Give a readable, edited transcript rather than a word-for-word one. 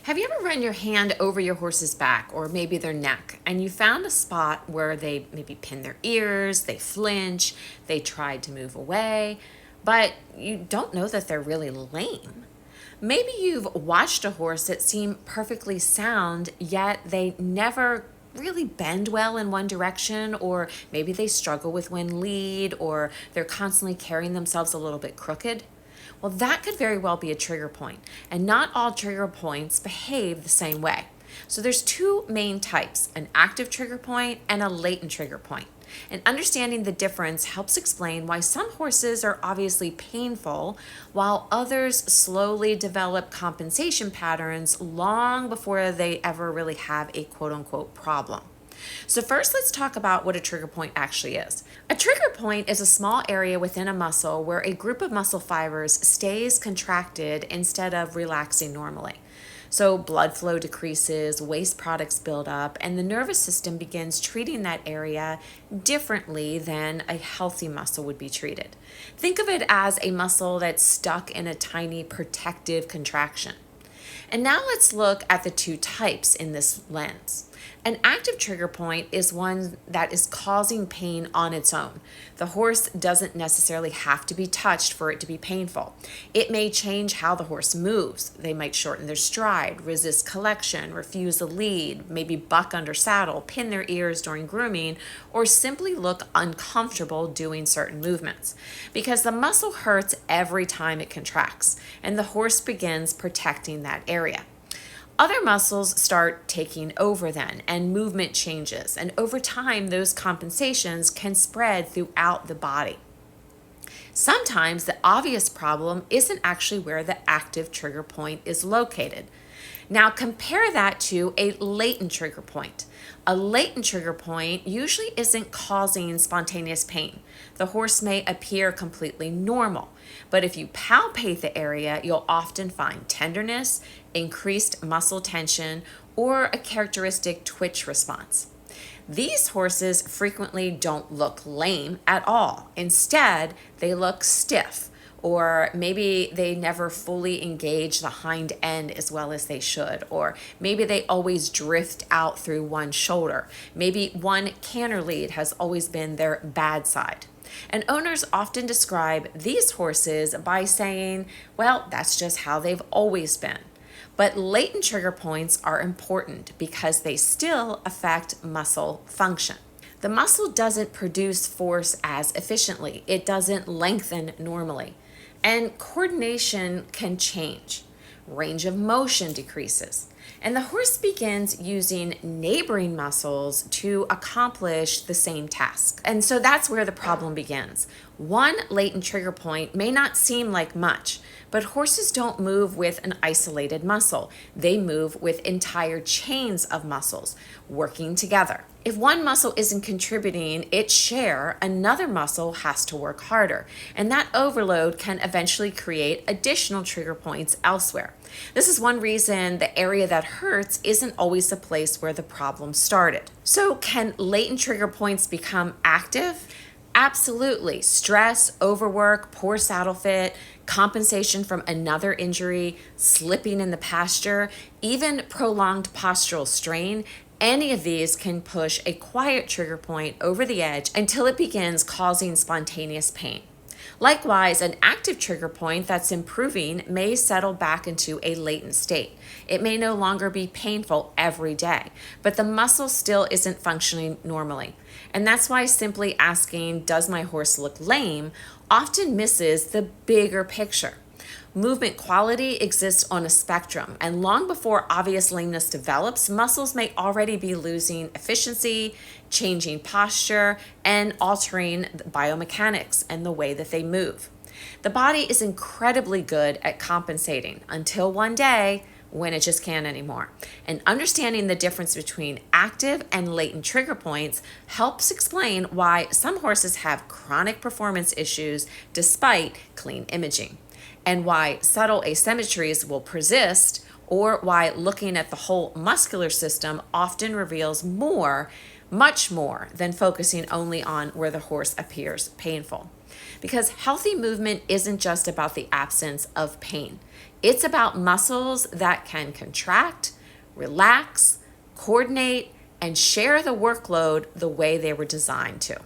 Have you ever run your hand over your horse's back or maybe their neck and you found a spot where they maybe pin their ears, they flinch, they tried to move away, but you don't know that they're really lame? Maybe you've watched a horse that seemed perfectly sound, yet they never really bend well in one direction, or maybe they struggle with one lead, or they're constantly carrying themselves a little bit crooked. Well, that could very well be a trigger point, and not all trigger points behave the same way. So there's two main types, an active trigger point and a latent trigger point. And understanding the difference helps explain why some horses are obviously painful, while others slowly develop compensation patterns long before they ever really have a quote-unquote problem. So first, let's talk about what a trigger point actually is. A trigger point is a small area within a muscle where a group of muscle fibers stays contracted instead of relaxing normally. So blood flow decreases, waste products build up, and the nervous system begins treating that area differently than a healthy muscle would be treated. Think of it as a muscle that's stuck in a tiny protective contraction. And now let's look at the two types in this lens. An active trigger point is one that is causing pain on its own. The horse doesn't necessarily have to be touched for it to be painful. It may change how the horse moves. They might shorten their stride, resist collection, refuse a lead, maybe buck under saddle, pin their ears during grooming, or simply look uncomfortable doing certain movements. Because the muscle hurts every time it contracts, and the horse begins protecting that area. Other muscles start taking over then, and movement changes. And over time, those compensations can spread throughout the body. Sometimes the obvious problem isn't actually where the active trigger point is located. Now compare that to a latent trigger point. A latent trigger point usually isn't causing spontaneous pain. The horse may appear completely normal, but if you palpate the area, you'll often find tenderness, increased muscle tension, or a characteristic twitch response. These horses frequently don't look lame at all. Instead, they look stiff, or maybe they never fully engage the hind end as well as they should, or maybe they always drift out through one shoulder. Maybe one canter lead has always been their bad side. And owners often describe these horses by saying, well, that's just how they've always been. But latent trigger points are important because they still affect muscle function. The muscle doesn't produce force as efficiently. It doesn't lengthen normally. And coordination can change. Range of motion decreases. And the horse begins using neighboring muscles to accomplish the same task. And so that's where the problem begins. One latent trigger point may not seem like much, but horses don't move with an isolated muscle. They move with entire chains of muscles working together. If one muscle isn't contributing its share, another muscle has to work harder, and that overload can eventually create additional trigger points elsewhere. This is one reason the area that hurts isn't always the place where the problem started. So can latent trigger points become active? Absolutely. Stress, overwork, poor saddle fit, compensation from another injury, slipping in the pasture, even prolonged postural strain, any of these can push a quiet trigger point over the edge until it begins causing spontaneous pain. Likewise, an active trigger point that's improving may settle back into a latent state. It may no longer be painful every day, but the muscle still isn't functioning normally. And that's why simply asking, does my horse look lame, often misses the bigger picture. Movement quality exists on a spectrum, and long before obvious lameness develops, muscles may already be losing efficiency, changing posture, and altering biomechanics and the way that they move. The body is incredibly good at compensating until one day when it just can't anymore. And understanding the difference between active and latent trigger points helps explain why some horses have chronic performance issues despite clean imaging, and why subtle asymmetries will persist, or why looking at the whole muscular system often reveals more, much more, than focusing only on where the horse appears painful. Because healthy movement isn't just about the absence of pain. It's about muscles that can contract, relax, coordinate, and share the workload the way they were designed to.